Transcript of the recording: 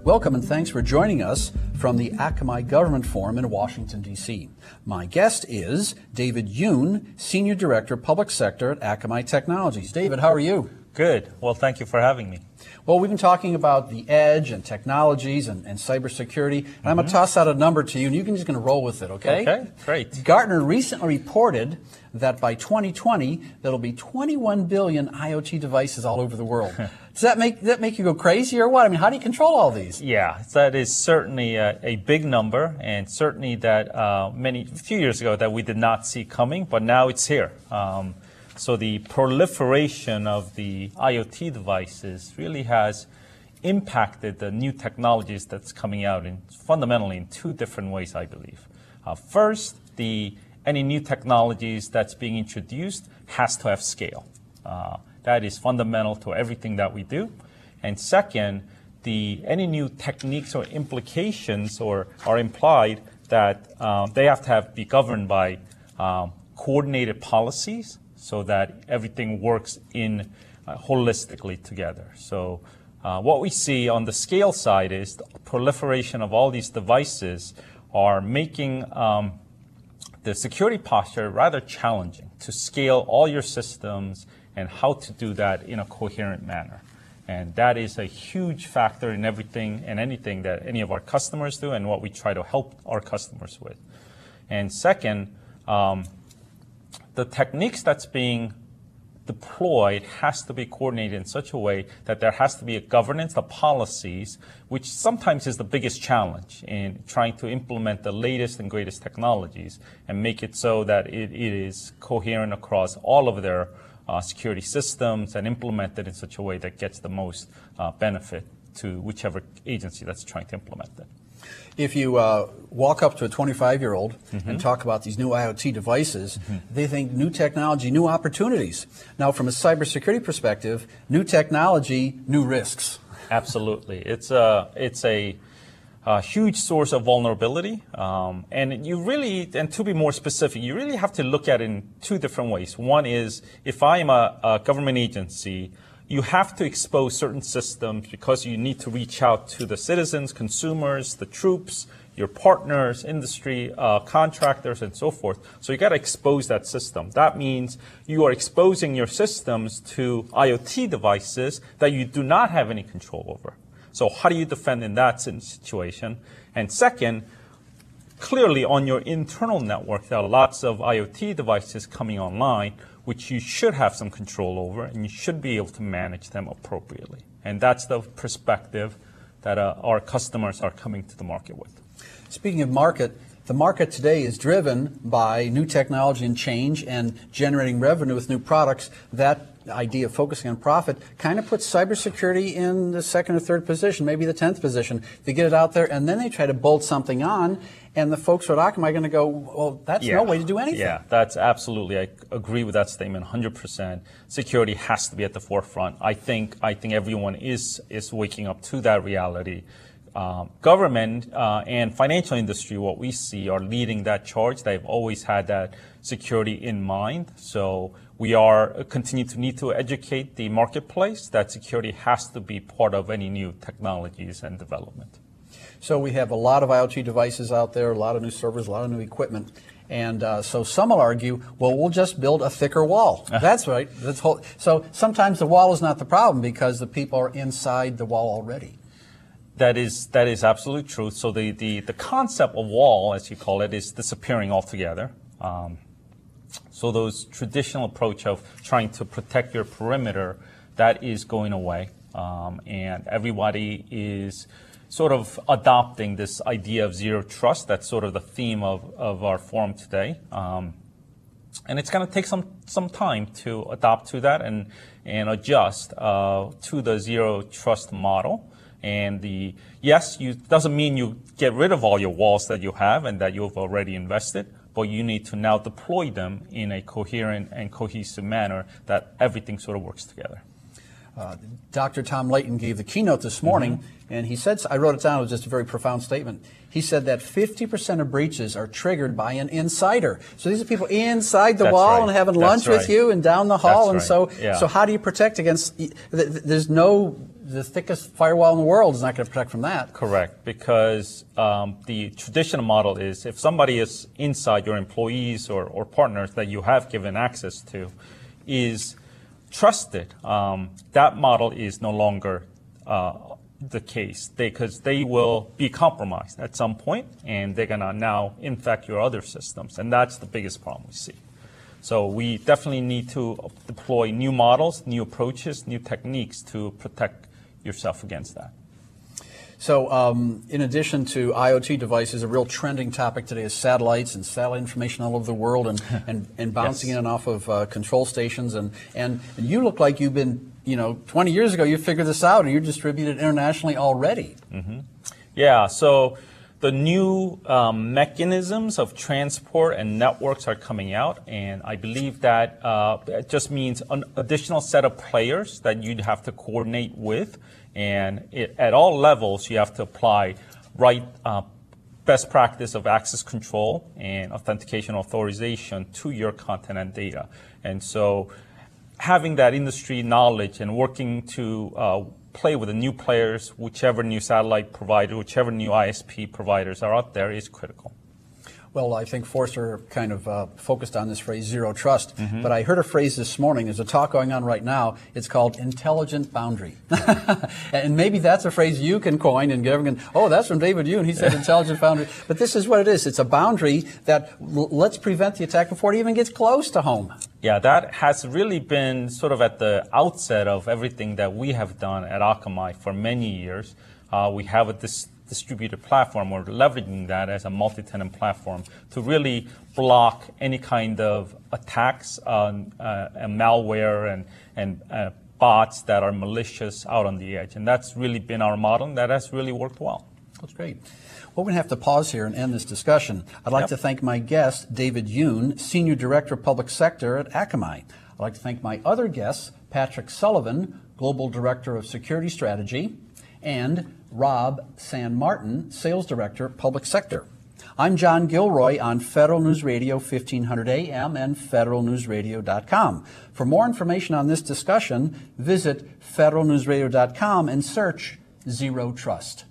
Welcome and thanks for joining us from the Akamai Government Forum in Washington, D.C. My guest is David Yoon, Senior Director, Public Sector at Akamai Technologies. David, how are you? Good. Well, thank you for having me. Well, we've been talking about the edge and technologies and cybersecurity, and I'm going to toss out a number to you, and you're just going to roll with it, okay? Okay, great. Gartner recently reported that by 2020, there'll be 21 billion IoT devices all over the world. Does that make you go crazy or what? I mean, how do you control all these? Yeah, that is certainly a big number, and certainly that a few years ago that we did not see coming, but now it's here. So the proliferation of the IoT devices really has impacted the new technologies that's coming out fundamentally in two different ways, I believe. First, any new technologies that's being introduced has to have scale. That is fundamental to everything that we do. And second, any new techniques or implications are implied that they have to be governed by coordinated policies, so that everything works holistically together. So what we see on the scale side is the proliferation of all these devices are making the security posture rather challenging to scale all your systems and how to do that in a coherent manner. And that is a huge factor in everything and anything that any of our customers do and what we try to help our customers with. And second, the techniques that's being deployed has to be coordinated in such a way that there has to be a governance, the policies, which sometimes is the biggest challenge in trying to implement the latest and greatest technologies and make it so that it is coherent across all of their security systems and implemented in such a way that gets the most benefit to whichever agency that's trying to implement it. If you walk up to a 25-year-old and talk about these new IoT devices, they think new technology, new opportunities. Now, from a cybersecurity perspective, new technology, new risks. Absolutely. It's a huge source of vulnerability. And to be more specific, you really have to look at it in two different ways. One is, if I am a government agency, you have to expose certain systems because you need to reach out to the citizens, consumers, the troops, your partners, industry, contractors, and so forth. So you got to expose that system. That means you are exposing your systems to IoT devices that you do not have any control over. So how do you defend in that situation? And second, clearly on your internal network, there are lots of IoT devices coming online, which you should have some control over, and you should be able to manage them appropriately. And that's the perspective that our customers are coming to the market with. Speaking of market, the market today is driven by new technology and change and generating revenue with new products. That idea of focusing on profit kind of puts cybersecurity in the second or third position, maybe the 10th position. They get it out there, and then they try to bolt something on, and the folks at Akamai are going to go, well, that's no way to do anything. Yeah, that's absolutely, I agree with that statement 100%. Security has to be at the forefront. I think everyone is waking up to that reality. Government and financial industry, what we see, are leading that charge. They've always had that security in mind. So we continue to need to educate the marketplace that security has to be part of any new technologies and development. So we have a lot of IoT devices out there, a lot of new servers, a lot of new equipment. And so some will argue, well, we'll just build a thicker wall. That's right. So sometimes the wall is not the problem because the people are inside the wall already. That is absolutely true. So the concept of wall, as you call it, is disappearing altogether. So those traditional approach of trying to protect your perimeter, that is going away. And everybody is sort of adopting this idea of zero trust. That's sort of the theme of our forum today. And it's going to take some time to adopt to that and adjust to the zero trust model. And doesn't mean you get rid of all your walls that you have and that you've already invested, but you need to now deploy them in a coherent and cohesive manner that everything sort of works together. Dr. Tom Layton gave the keynote this morning, and he said, I wrote it down, it was just a very profound statement. He said that 50% of breaches are triggered by an insider. So these are people inside the wall and having lunch with you and down the hall. And so how do you protect against, there's no the thickest firewall in the world is not going to protect from that. Correct, because the traditional model is if somebody is inside your employees or partners that you have given access to is trusted, that model is no longer the case because they will be compromised at some point and they're going to now infect your other systems. And that's the biggest problem we see. So we definitely need to deploy new models, new approaches, new techniques to protect yourself against that. So in addition to IoT devices, a real trending topic today is satellites and satellite information all over the world and bouncing Yes. in and off of control stations. And you look like you've been, 20 years ago you figured this out and you're distributed internationally already. Mm-hmm. Yeah, so the new mechanisms of transport and networks are coming out, and I believe that it just means an additional set of players that you'd have to coordinate with. And at all levels, you have to apply best practice of access control and authentication authorization to your content and data. And so having that industry knowledge and working to play with the new players, whichever new satellite provider, whichever new ISP providers are out there is critical. Well, I think Forrester kind of focused on this phrase, zero trust. But I heard a phrase this morning. There's a talk going on right now. It's called intelligent boundary. And maybe that's a phrase you can coin and get everyone, oh, that's from David Yoon. He said intelligent boundary. But this is what it is. It's a boundary that lets prevent the attack before it even gets close to home. Yeah, that has really been sort of at the outset of everything that we have done at Akamai for many years. We have a distributed platform. We're leveraging that as a multi-tenant platform to really block any kind of attacks on and malware and bots that are malicious out on the edge. And that's really been our model, and that has really worked well. That's great. Well, we're going to have to pause here and end this discussion. I'd like to thank my guest, David Yoon, Senior Director of Public Sector at Akamai. I'd like to thank my other guests, Patrick Sullivan, Global Director of Security Strategy, and Rob San Martin, Sales Director, Public Sector. I'm John Gilroy on Federal News Radio 1500 AM and federalnewsradio.com. For more information on this discussion, visit federalnewsradio.com and search Zero Trust.